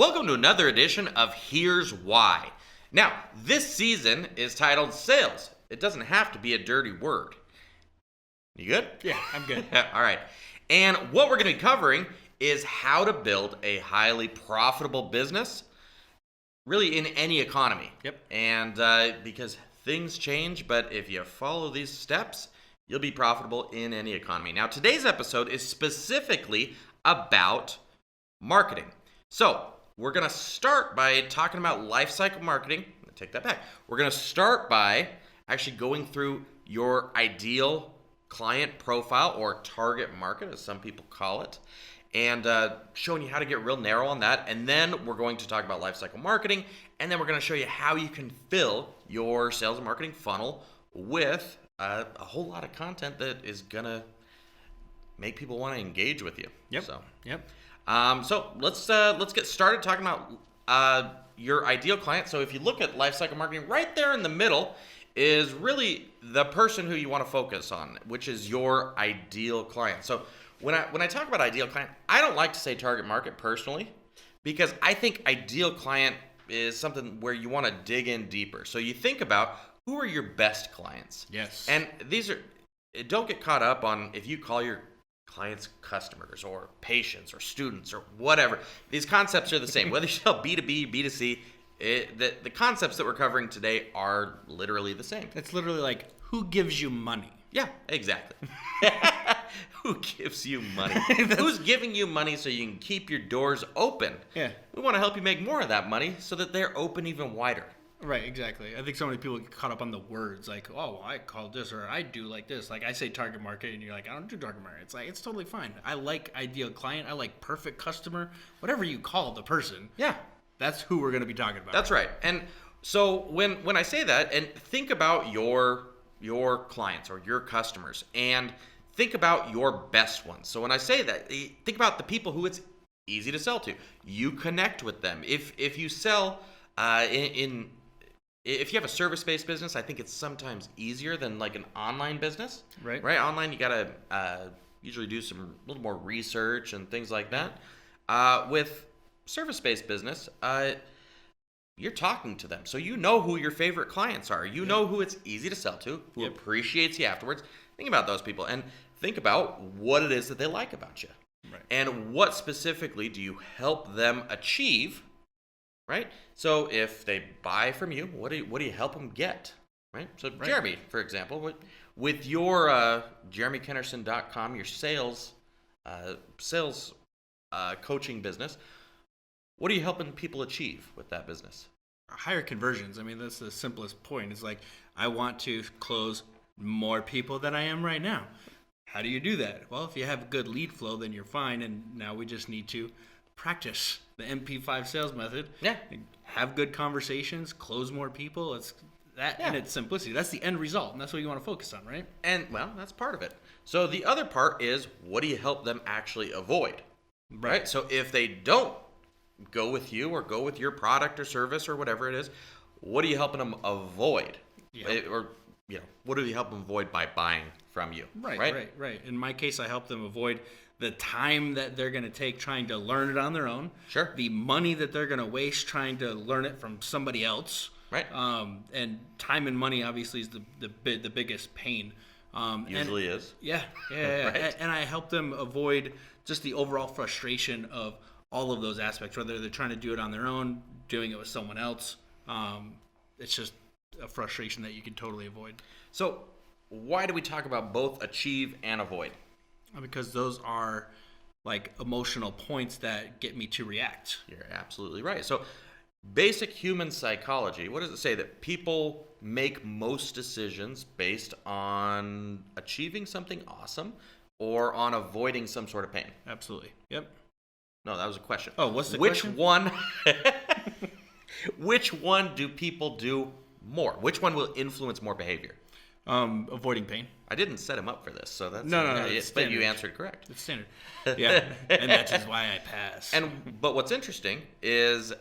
Welcome to another edition of Here's Why. Now, this season is titled Sales. It doesn't have to be a dirty word. You good? Yeah, I'm good. All right. And what we're going to be covering is how to build a highly profitable business, really in any economy. Yep. And because things change, but if you follow these steps, you'll be profitable in any economy. Now, today's episode is specifically about marketing. So, we're going to start by talking about lifecycle marketing. Take that back. We're going to start by actually going through your ideal client profile or target market, as some people call it, and showing you how to get real narrow on that. And then we're going to talk about lifecycle marketing, and then we're going to show you how you can fill your sales and marketing funnel with a whole lot of content that is going to make people want to engage with you. Yep. So let's get started talking about your ideal client. So if you look at lifecycle marketing, right there in the middle is really the person who you want to focus on, which is your ideal client. So when I talk about ideal client, I don't like to say target market personally, because I think ideal client is something where you want to dig in deeper. So you think about who are your best clients. Yes. And don't get caught up on if you call your clients customers or patients or students or whatever. These concepts are the same. Whether you sell B2B, B2C, the concepts that we're covering today are literally the same. It's literally like, who gives you money? Yeah, exactly. Who gives you money? Who's giving you money so you can keep your doors open? Yeah. We want to help you make more of that money so that they're open even wider. Right, exactly. I think so many people get caught up on the words, like, oh, well, I call this or I do like this. Like I say target market and you're like, I don't do target market. It's like, it's totally fine. I like ideal client. I like perfect customer. Whatever you call the person. Yeah. That's who we're going to be talking about. That's right. And so when I say that, and think about your clients or your customers, and think about your best ones. So when I say that, think about the people who it's easy to sell to. You connect with them. If you sell if you have a service-based business, I think it's sometimes easier than like an online business. Right. Online, you gotta usually do a little more research and things like that. With service-based business, you're talking to them, so you know who your favorite clients are. You know who it's easy to sell to, who appreciates you afterwards. Think about those people and think about what it is that they like about you, Right. and what specifically do you help them achieve. Right. So if they buy from you, what do you help them get? Right. So right. Jeremy, for example, with your JeremyKennerson.com, your sales coaching business, what are you helping people achieve with that business? Higher conversions. I mean, that's the simplest point. It's like, I want to close more people than I am right now. How do you do that? Well, if you have good lead flow, then you're fine. And now we just need to practice the MP5 sales method. Yeah. Have good conversations, close more people. It's that in its simplicity. That's the end result, and that's what you want to focus on, right? And well, that's part of it. So the other part is, what do you help them actually avoid? Right? So if they don't go with you or go with your product or service or whatever it is, what are you helping them avoid? Yep. What do you help them avoid by buying from you? Right. In my case, I help them avoid the time that they're going to take trying to learn it on their own. Sure. The money that they're going to waste trying to learn it from somebody else. Right. And time and money obviously is the biggest pain. Usually is. Yeah. Right. And I help them avoid just the overall frustration of all of those aspects, whether they're trying to do it on their own, doing it with someone else. It's just a frustration that you can totally avoid. So why do we talk about both achieve and avoid? Because those are like emotional points that get me to react. You're absolutely right. So basic human psychology, what does it say? That people make most decisions based on achieving something awesome or on avoiding some sort of pain? Absolutely. Yep. No, that was a question. Oh, what's the question? Which one do people do more? Which one will influence more behavior? Avoiding pain. I didn't set him up for this, so that's no. But you answered correct. It's standard. Yeah, and that's just why I pass. But what's interesting is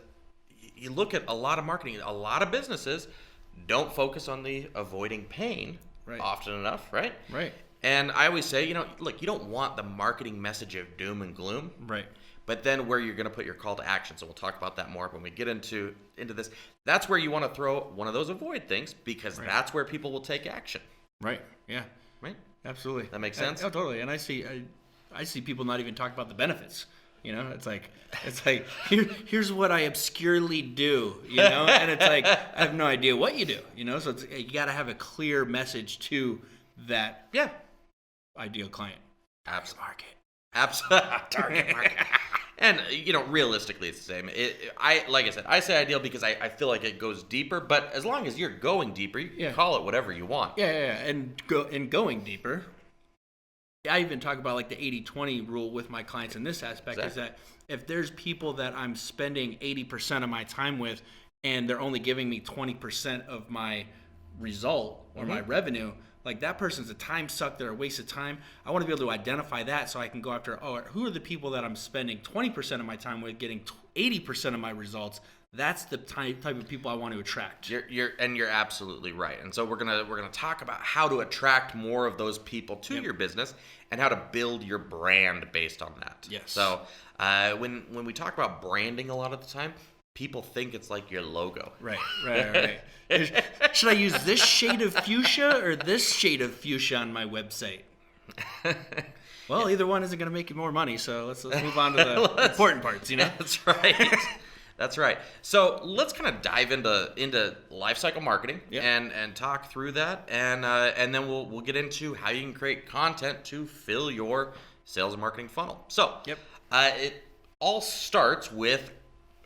you look at a lot of marketing, a lot of businesses don't focus on the avoiding pain often enough, right? Right. And I always say, look, you don't want the marketing message of doom and gloom. Right. but then where you're going to put your call to action. So we'll talk about that more when we get into this. That's where you want to throw one of those avoid things, because that's where people will take action. Right. Yeah. Right. Absolutely. That makes sense? Oh, totally. And I see people not even talk about the benefits. It's like here's what I obscurely do, and it's like, I have no idea what you do, so you got to have a clear message to that ideal client. Absolutely. Market. Absolutely. Target market. And, realistically, it's the same. Like I said, I say ideal because I feel like it goes deeper, but as long as you're going deeper, you can call it whatever you want. Yeah. And going deeper, I even talk about like the 80-20 rule with my clients in this aspect. Is that if there's people that I'm spending 80% of my time with and they're only giving me 20% of my result or my revenue, like that person's a time suck, they're a waste of time. I want to be able to identify that so I can go after, who are the people that I'm spending 20% of my time with, getting 80% of my results. That's the type of people I want to attract. You're absolutely right. And so we're gonna talk about how to attract more of those people to your business and how to build your brand based on that. Yes. So when we talk about branding, a lot of the time, people think it's like your logo. Right. Should I use this shade of fuchsia or this shade of fuchsia on my website? Well, either one isn't going to make you more money, so let's move on to the important parts. That's right. That's right. So let's kind of dive into lifecycle marketing and talk through that, and then we'll get into how you can create content to fill your sales and marketing funnel. So it all starts with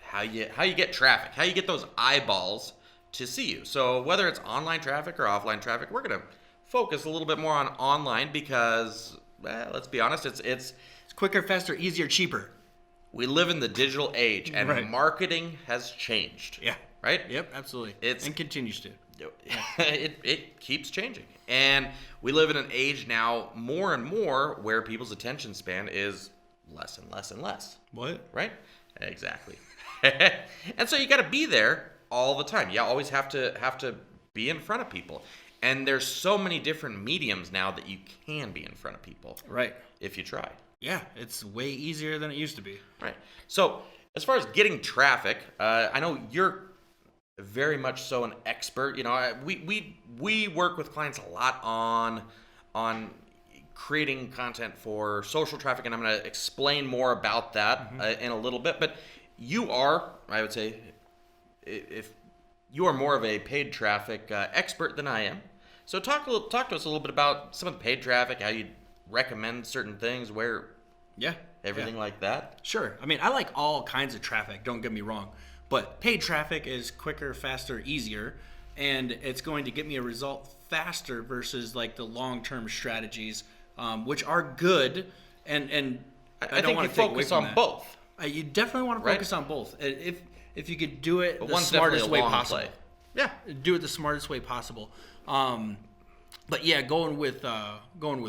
how you get traffic, how you get those eyeballs to see you. So whether it's online traffic or offline traffic, we're going to focus a little bit more on online because, let's be honest, it's quicker, faster, easier, cheaper. We live in the digital age, and marketing has changed. Yeah. Right? Yep, absolutely. And continues to. It keeps changing. And we live in an age now more and more where people's attention span is less and less and less. What? Right? Exactly. And so you got to be there all the time. You always have to be in front of people. And there's so many different mediums now that you can be in front of people. Right. If you try. Yeah, it's way easier than it used to be. Right. So as far as getting traffic, I know you're very much so an expert. We work with clients a lot on creating content for social traffic, and I'm going to explain more about that in a little bit. But you are, I would say, if you are more of a paid traffic expert than I am. So talk to us a little bit about some of the paid traffic, how you recommend certain things, where, everything like that. Sure. I mean, I like all kinds of traffic, don't get me wrong, but paid traffic is quicker, faster, easier, and it's going to get me a result faster versus like the long-term strategies, which are good, and I don't think want you to take focus away on from that. both. You definitely want to focus on both. If you could do it But the one's smartest definitely a way long possible. play. Yeah. Do it the smartest way possible. But yeah, going with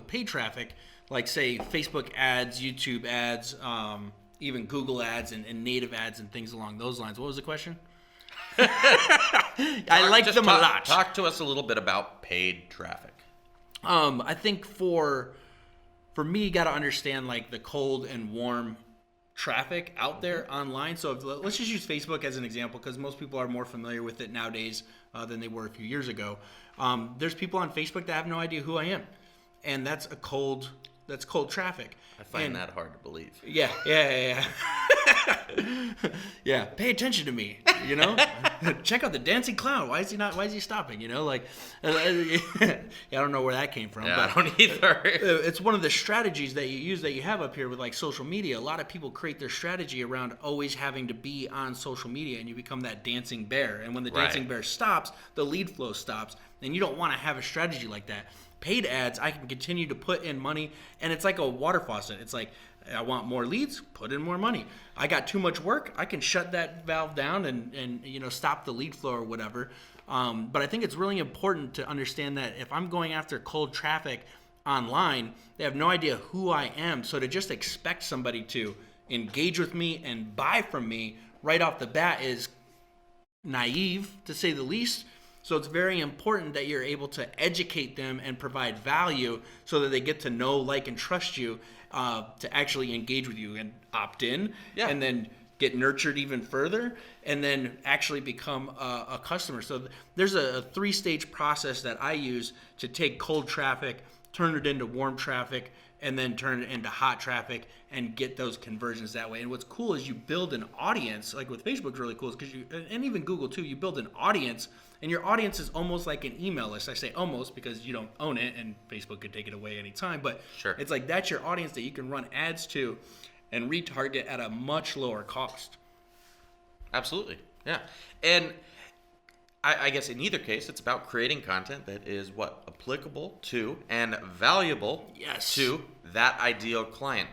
paid traffic, like say Facebook ads, YouTube ads, even Google ads and native ads and things along those lines. What was the question? I like them a lot. Talk to us a little bit about paid traffic. I think for me, you got to understand like the cold and warm traffic out there online. So let's just use Facebook as an example because most people are more familiar with it nowadays than they were a few years ago. There's people on Facebook that have no idea who I am, and that's cold traffic. I find that hard to believe. Yeah. Yeah, pay attention to me, Check out the dancing clown. Why is he stopping, I don't know where that came from. Yeah, but I don't either. It's one of the strategies that you use that you have up here with like social media. A lot of people create their strategy around always having to be on social media, and you become that dancing bear. And when the dancing bear stops, the lead flow stops, and you don't want to have a strategy like that. Paid ads, I can continue to put in money, and it's like a water faucet. It's like, I want more leads, put in more money. I got too much work, I can shut that valve down and stop the lead flow or whatever. But I think it's really important to understand that if I'm going after cold traffic online, they have no idea who I am. So to just expect somebody to engage with me and buy from me right off the bat is naive, to say the least. So it's very important that you're able to educate them and provide value so that they get to know, like, and trust you to actually engage with you and opt in, and then get nurtured even further, and then actually become a customer. So there's a 3-stage process that I use to take cold traffic, turn it into warm traffic, and then turn it into hot traffic and get those conversions that way. And what's cool is you build an audience, like with Facebook's really cool, because and even Google too, you build an audience, and your audience is almost like an email list. I say almost because you don't own it, and Facebook could take it away anytime, but it's like that's your audience that you can run ads to and retarget at a much lower cost. Absolutely, yeah. And I guess in either case, it's about creating content that is applicable to and valuable to that ideal client.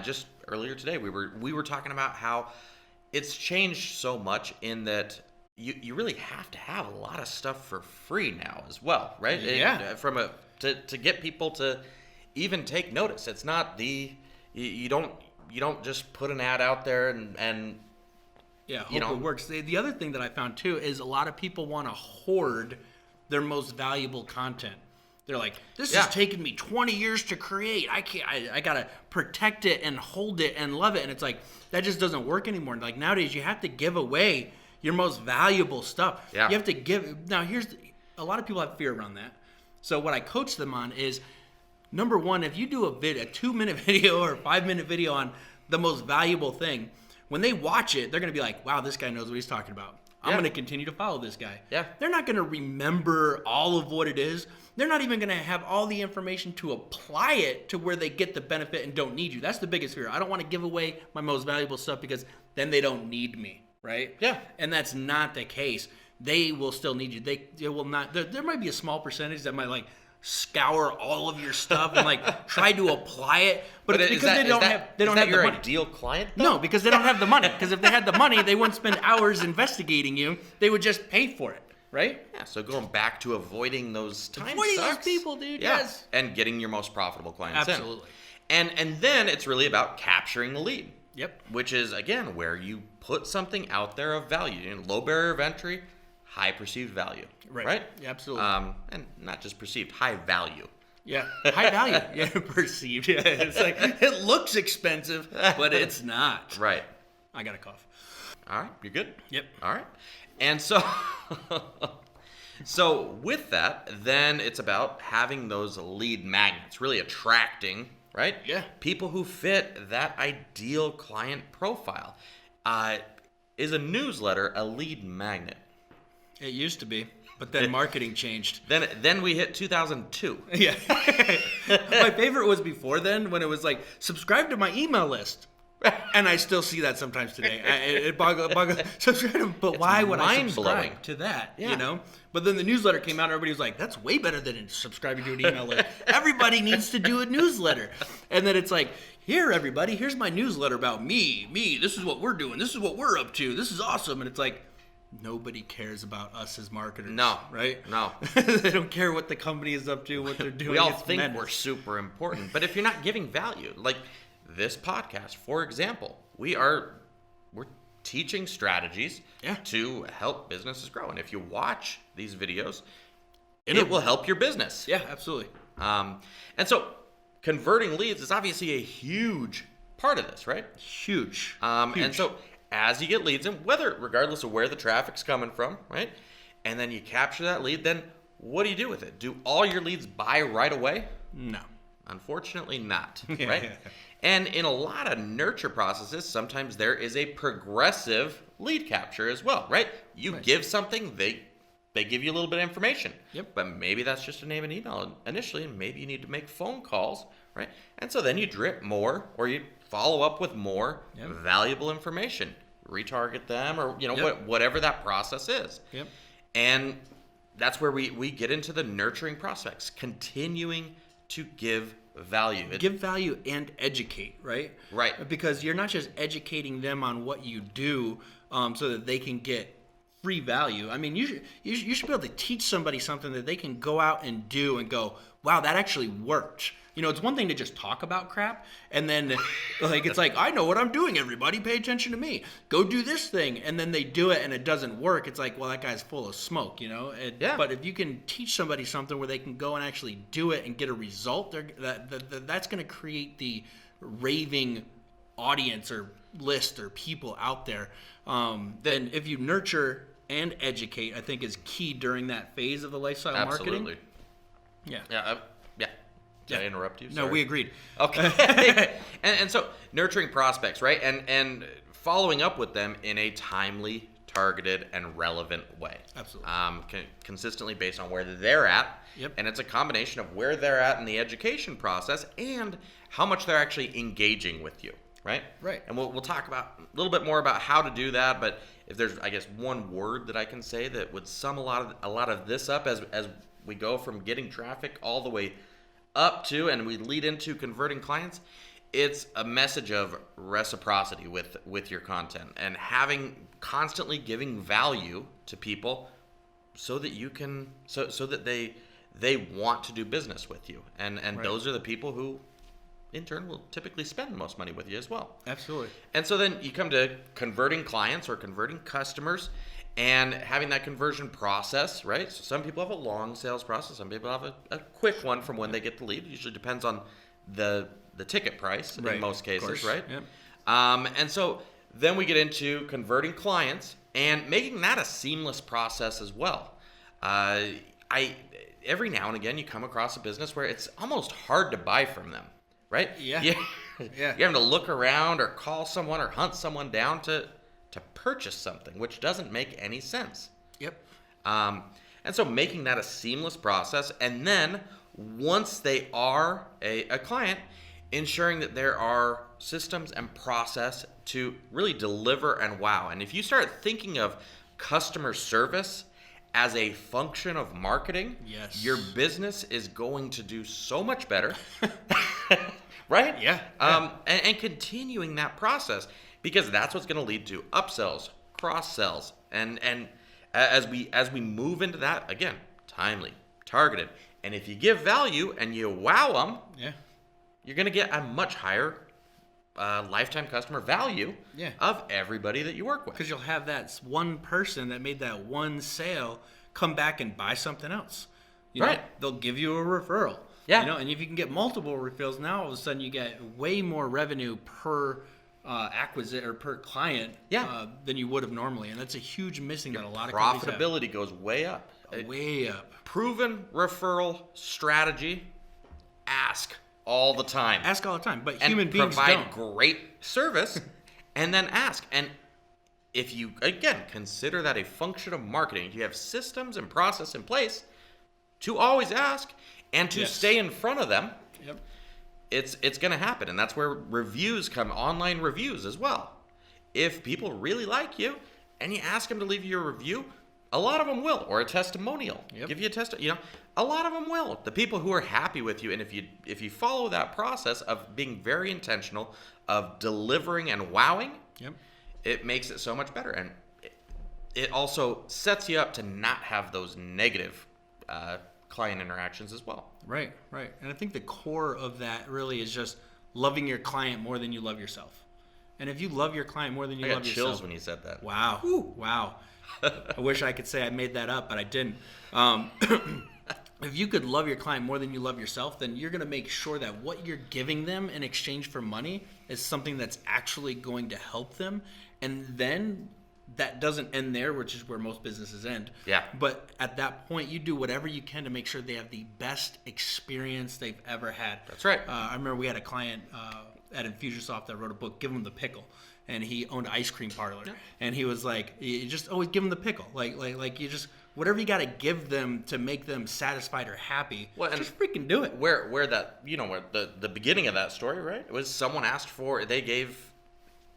Just earlier today, we were talking about how it's changed so much in that you really have to have a lot of stuff for free now as well, right? Yeah. To get people to even take notice. It's not you don't just put an ad out there and hope it works. The other thing that I found too is a lot of people want to hoard their most valuable content. They're like, this has taken me 20 years to create. I gotta protect it and hold it and love it. And it's like, that just doesn't work anymore. Like nowadays you have to give away your most valuable stuff. Yeah. You have to give. Now a lot of people have fear around that. So what I coach them on is, number one, if you do a 2-minute video or a 5-minute video on the most valuable thing, when they watch it, they're going to be like, wow, this guy knows what he's talking about. I'm going to continue to follow this guy. Yeah. They're not going to remember all of what it is. They're not even going to have all the information to apply it to where they get the benefit and don't need you. That's the biggest fear. I don't want to give away my most valuable stuff because then they don't need me, right? Yeah. And that's not the case. They will still need you. They will not. There might be a small percentage that might scour all of your stuff and try to apply it, but it's because they don't have the money. Your ideal client, though? No, because they don't have the money. Because if they had the money, they wouldn't spend hours investigating you. They would just pay for it, right? Yeah. So going back to avoiding those those people, dude. Yeah. Yes. And getting your most profitable clients Absolutely. in. And then it's really about capturing the lead. Yep. Which is again where you put something out there of value. Low barrier of entry, high perceived value. Right? Yeah, absolutely. And not just perceived, high value. Yeah, high value. Yeah, perceived. Yeah, it's like, it looks expensive, but it's not. Right. I got a cough. All right, you're good? Yep. All right. And so, so with that, then it's about having those lead magnets, really attracting, right? Yeah. People who fit that ideal client profile. Is a newsletter a lead magnet? It used to be, but then marketing changed. Then we hit 2002. Yeah. My favorite was before then, when it was like, subscribe to my email list. And I still see that sometimes today. It boggles. But why would I subscribe to that? Yeah. You know. But then the newsletter came out, and everybody was like, "That's way better than subscribing to an email list. Everybody needs to do a newsletter." And then it's like, "Here, everybody, here's my newsletter about me. This is what we're doing. This is what we're up to. This is awesome." And it's like, nobody cares about us as marketers. No. Right? No. They don't care what the company is up to, what they're doing. We all think we're super important, but if you're not giving value, like this podcast, for example, we're teaching strategies to help businesses grow. And if you watch these videos, it will help your business. Yeah, absolutely. And so converting leads is obviously a huge part of this, right? Huge. And so as you get leads in, regardless of where the traffic's coming from, right? And then you capture that lead, then what do you do with it? Do all your leads buy right away? No. Unfortunately not, right? And in a lot of nurture processes, sometimes there is a progressive lead capture as well, right? You give something, they give you a little bit of information. Yep. But maybe that's just a name and email initially, and maybe you need to make phone calls, right? And so then you drip more, or you follow up with more valuable information, retarget them, or whatever that process is. Yep. And that's where we get into the nurturing prospects, continuing to give value. Give value and educate, right? Right. Because you're not just educating them on what you do so that they can get free value. I mean, you should be able to teach somebody something that they can go out and do and go, wow, that actually worked. It's one thing to just talk about crap, and then it's like, I know what I'm doing, everybody, pay attention to me. Go do this thing, and then they do it and it doesn't work. It's like, well, that guy's full of smoke, But if you can teach somebody something where they can go and actually do it and get a result, that's going to create the raving audience or list or people out there. Then if you nurture and educate, I think is key during that phase of the lifestyle marketing. Absolutely. Yeah. Yeah. Did I interrupt you? No, we agreed. Okay. and so nurturing prospects, right? And following up with them in a timely, targeted, and relevant way. Absolutely. Consistently based on where they're at. Yep. And it's a combination of where they're at in the education process and how much they're actually engaging with you, right? Right. And we'll talk about a little bit more about how to do that. But if there's, I guess, one word that I can say that would sum a lot of this up as we go from getting traffic all the way up to and we lead into converting clients, it's a message of reciprocity with your content and constantly giving value to people so that you can so that they want to do business with you, and right. Those are the people who in turn will typically spend the most money with you as well. Absolutely. And so then you come to converting clients or converting customers and having that conversion process, right? So some people have a long sales process. Some people have a quick one from when they get the lead. It usually depends on the ticket price in most cases, right? Yep. And so then we get into converting clients and making that a seamless process as well. Every now and again, you come across a business where it's almost hard to buy from them, right? Yeah. Yeah. You're having to look around or call someone or hunt someone down to purchase something, which doesn't make any sense. Yep. And so making that a seamless process, and then once they are a client, ensuring that there are systems and process to really deliver and wow. And if you start thinking of customer service as a function of marketing, yes, your business is going to do so much better. Right? Yeah. And continuing that process, because that's what's going to lead to upsells, cross-sells, and as we move into that, again, timely, targeted. And if you give value and you wow them, yeah, you're going to get a much higher lifetime customer value of everybody that you work with. Because you'll have that one person that made that one sale come back and buy something else. Right. They'll give you a referral. Yeah. And if you can get multiple referrals, now all of a sudden you get way more revenue per acquisite or per client than you would have normally. And that's a huge missing that a lot of companies have. Profitability goes way up. Way up. Proven referral strategy. Ask all the time. Ask all the time. But human beings provide great service and then ask. And if you, again, consider that a function of marketing, you have systems and process in place to always ask and to stay in front of them. Yep. It's going to happen. And that's where reviews come, online reviews as well. If people really like you and you ask them to leave you a review, a lot of them will, or a testimonial. Yep. Give you a a lot of them will. The people who are happy with you, and if you follow that process of being very intentional, of delivering and wowing, it makes it so much better. And it also sets you up to not have those negative client interactions as well. Right. And I think the core of that really is just loving your client more than you love yourself. And if you love your client more than you love yourself... I got chills when you said that. Wow. Wow. I wish I could say I made that up, but I didn't. If you could love your client more than you love yourself, then you're going to make sure that what you're giving them in exchange for money is something that's actually going to help them. And then that doesn't end there, which is where most businesses end. Yeah. But at that point, you do whatever you can to make sure they have the best experience they've ever had. That's right. I remember we had a client at Infusionsoft that wrote a book, Give Them the Pickle. And he owned an ice cream parlor. Yeah. And he was like, you just always give them the pickle. Like you just, whatever you got to give them to make them satisfied or happy, just freaking do it. Where that, where the beginning of that story, right? It was someone asked for, they gave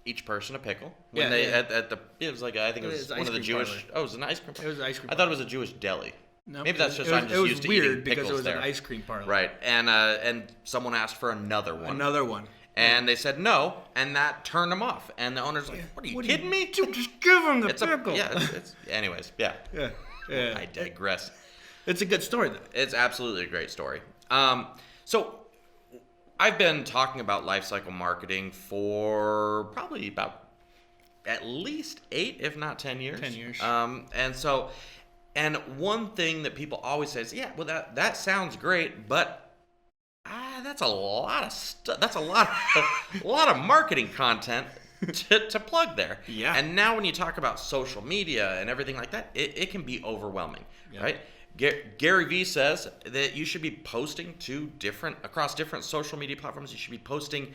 each person a pickle. When it was like, I think it was one of the Jewish, parlor. Oh, it was an ice cream parlor. It was an ice cream I thought it was a Jewish deli. No, maybe that's just I'm just used to eating pickles there. It was weird because it was an ice cream parlor. Right. And someone asked for another one. And they said no, and that turned them off. And the owner's like, "What are you kidding me? Just give them the pickle." Anyways. I digress. It's a good story, though. It's absolutely a great story. So I've been talking about lifecycle marketing for probably about at least 8, if not 10 years. 10 years. And one thing that people always say is, yeah, well, that sounds great, but that's a lot of stuff. That's a lot of marketing content to plug there. Yeah. And now when you talk about social media and everything like that, it can be overwhelming, right? Gary Vee says that you should be posting across different social media platforms. You should be posting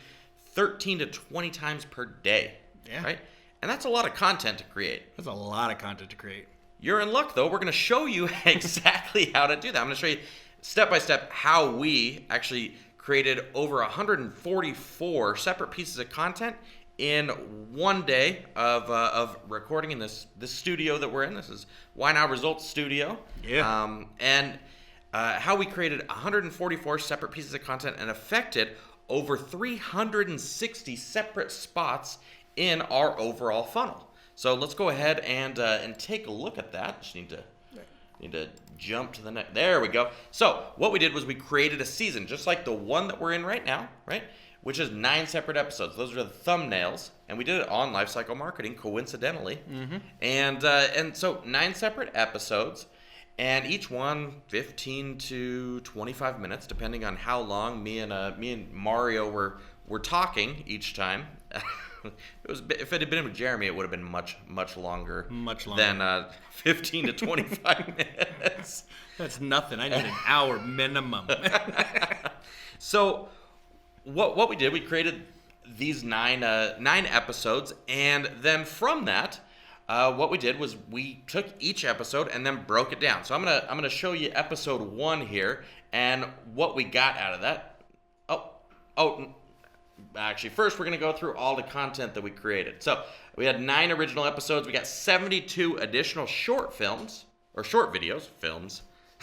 13 to 20 times per day, right? And that's a lot of content to create. That's a lot of content to create. You're in luck, though. We're going to show you exactly how to do that. I'm going to show you step by step how we actually created over 144 separate pieces of content in one day of recording in this studio that we're in. This is Why Now Results Studio. Yeah. And how we created 144 separate pieces of content and affected over 360 separate spots in our overall funnel. So let's go ahead and take a look at that. Just need to jump to the next. There we go. So what we did was we created a season, just like the one that we're in right now, right? Which is 9 separate episodes. Those are the thumbnails, and we did it on Lifecycle Marketing, coincidentally. Mm-hmm. And so 9 separate episodes, and each one 15 to 25 minutes, depending on how long me and Mario were talking each time. If it had been with Jeremy, it would have been much longer. Much longer than 15 to 25 minutes. That's nothing. I need an hour minimum. So, what we did, we created these 9 episodes, and then from that, what we did was we took each episode and then broke it down. So I'm gonna show you episode 1 here and what we got out of that. Actually, first we're going to go through all the content that we created. So we had 9 original episodes. We got 72 additional short videos.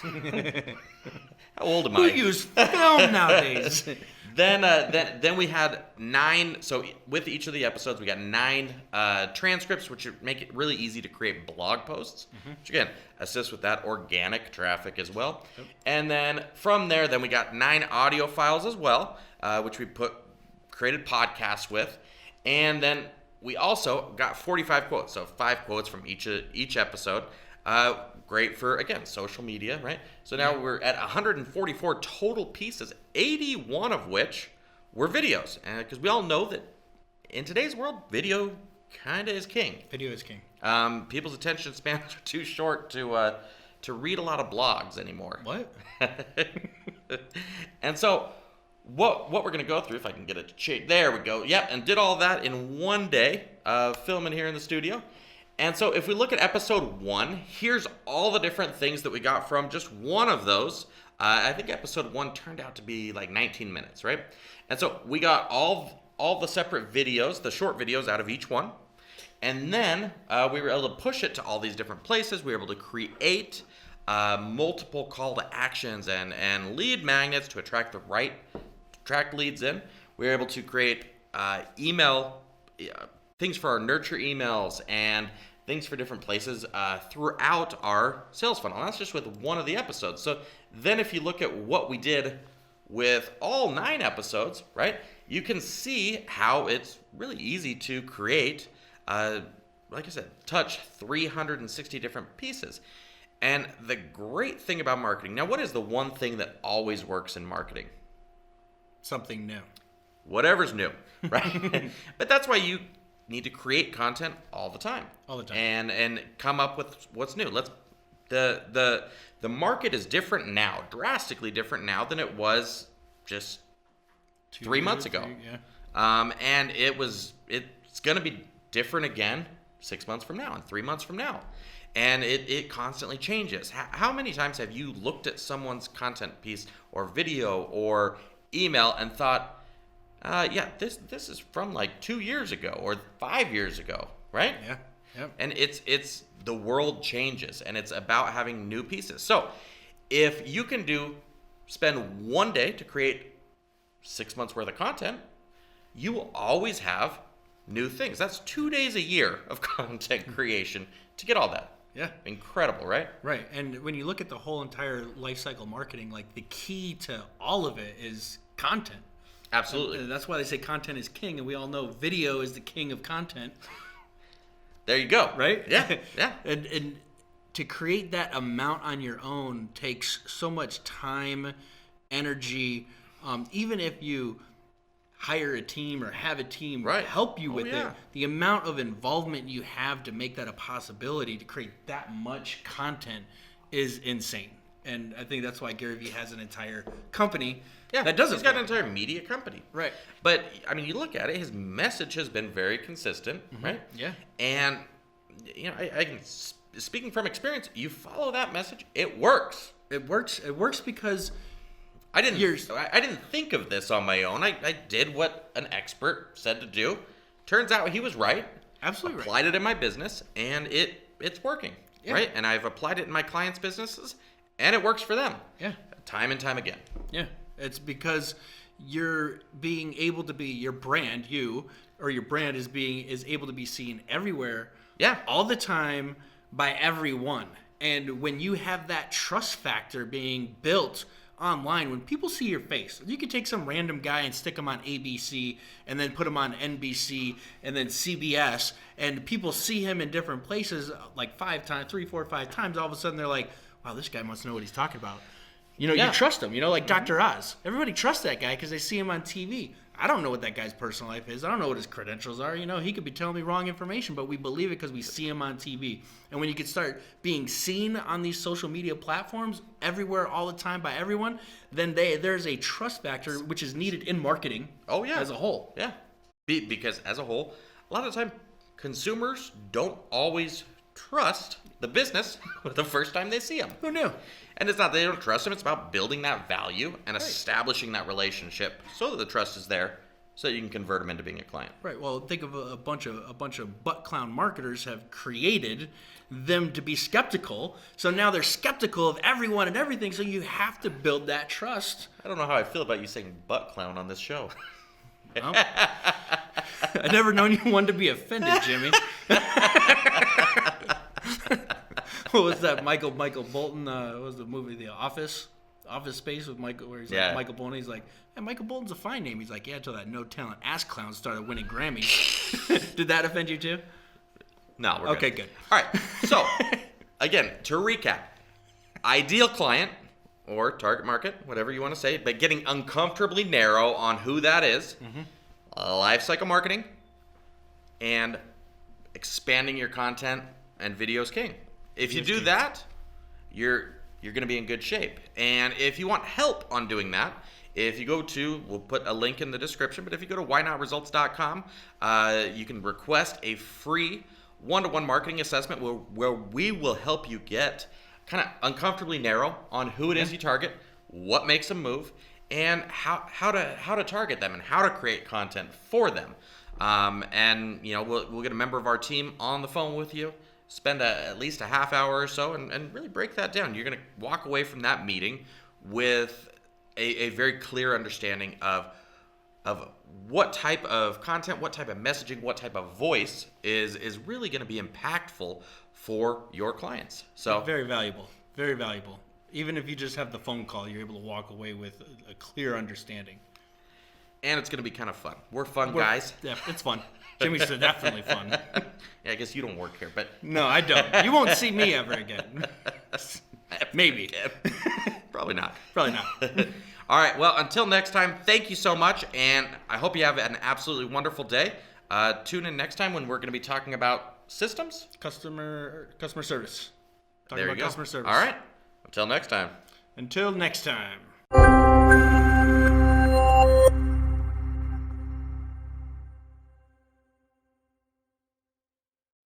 How old am I? Who use film nowadays? Then we had 9. So with each of the episodes, we got 9 transcripts, which make it really easy to create blog posts, which again assist with that organic traffic as well. Yep. And then from there, we got 9 audio files as well, which we created podcasts with, and then we also got 45 quotes, so 5 quotes from each episode. Great for, again, social media, right? So now we're at 144 total pieces, 81 of which were videos, because we all know that in today's world, video kind of is king. Video is king. People's attention spans are too short to read a lot of blogs anymore. What? And so what we're going to go through, if I can get it to change. There we go. Yep, and did all that in one day of filming here in the studio. And so if we look at episode 1, here's all the different things that we got from just one of those. I think episode 1 turned out to be like 19 minutes, right? And so we got all the separate videos, the short videos out of each one. And then we were able to push it to all these different places. We were able to create multiple call to actions and lead magnets to attract leads in. We were able to create email things for our nurture emails and things for different places throughout our sales funnel. And that's just with one of the episodes. So then if you look at what we did with all 9 episodes, right, you can see how it's really easy to create, like I said, touch 360 different pieces. And the great thing about marketing, now what is the one thing that always works in marketing? Something new. Whatever's new, right? But that's why you need to create content all the time. All the time. And come up with what's new. The market is different now, drastically different now than it was just 3 months ago. And it's going to be different again 6 months from now and 3 months from now. And it constantly changes. How many times have you looked at someone's content piece or video or email and thought, this is from like 2 years ago or 5 years ago, right? Yeah. Yep. And it's the world changes, and it's about having new pieces. So if you can spend one day to create 6 months worth of content, you will always have new things. That's 2 days a year of content creation to get all that. Yeah. Incredible, right? Right. And when you look at the whole entire lifecycle marketing, like the key to all of it is content. Absolutely. And that's why they say content is king, and we all know video is the king of content. There you go. Right? Yeah. Yeah. And to create that amount on your own takes so much time, energy. Even if you hire a team or have a team help you with it, the amount of involvement you have to make that a possibility to create that much content is insane. And I think that's why Gary Vee has an entire company that does it. He's got an entire media company. Right. But, I mean, you look at it, his message has been very consistent, right? Yeah. And, you know, I can, speaking from experience, you follow that message, it works. It works. It works because I didn't think of this on my own. I did what an expert said to do. Turns out he was right. Absolutely right. Applied it in my business, and it's working, right? And I've applied it in my clients' businesses, and it works for them. Yeah. Time and time again. Yeah. It's because you're being able to be your brand, your brand is able to be seen everywhere. Yeah. All the time by everyone. And when you have that trust factor being built online, when people see your face, you can take some random guy and stick him on ABC and then put him on NBC and then CBS, and people see him in different places like 5 times, 3, 4, 5 times. All of a sudden they're like, wow, this guy must know what he's talking about. You know, you trust him, like Dr. Oz. Everybody trusts that guy because they see him on TV. I don't know what that guy's personal life is. I don't know what his credentials are. He could be telling me wrong information, but we believe it because we see him on TV. And when you can start being seen on these social media platforms everywhere, all the time by everyone, then there's a trust factor which is needed in marketing. Oh, yeah. As a whole. Yeah. Because as a whole, a lot of the time, consumers don't always trust the business the first time they see them. Who knew? And it's not that they don't trust them. It's about building that value and establishing that relationship so that the trust is there, so that you can convert them into being a client. Right. Well, think of a bunch of butt clown marketers have created them to be skeptical. So now they're skeptical of everyone and everything. So you have to build that trust. I don't know how I feel about you saying butt clown on this show. Well, I never known you one to be offended, Jimmy. What was that? Michael Bolton? What was the movie? The Office Space with Michael, where he's like Michael Bolton. He's like, hey, Michael Bolton's a fine name. He's like, yeah, until that no talent ass clown started winning Grammys. Did that offend you too? No, we're okay, good. All right. So, again, to recap, ideal client or target market, whatever you want to say, but getting uncomfortably narrow on who that is, lifecycle marketing, and expanding your content and videos king. If you do that, you're going to be in good shape. And if you want help on doing that, if you go to, we'll put a link in the description, but if you go to whynotresults.com, you can request a free one-to-one marketing assessment where we will help you get kind of uncomfortably narrow on who it is you target, what makes them move, and how to target them and how to create content for them. And we'll get a member of our team on the phone with you, spend at least a half hour or so, and really break that down. You're going to walk away from that meeting with a very clear understanding of what type of content, what type of messaging, what type of voice is really going to be impactful for your clients. So very valuable, very valuable. Even if you just have the phone call, you're able to walk away with a clear understanding. And it's going to be kind of fun. We're fun guys. Yeah, it's fun. Jimmy's definitely fun. Yeah, I guess you don't work here, but no, I don't. You won't see me ever again. Maybe. Probably not. Probably not. All right. Well, until next time, thank you so much, and I hope you have an absolutely wonderful day. Tune in next time when we're going to be talking about systems, customer service. Talking about customer service. All right. Until next time. Until next time.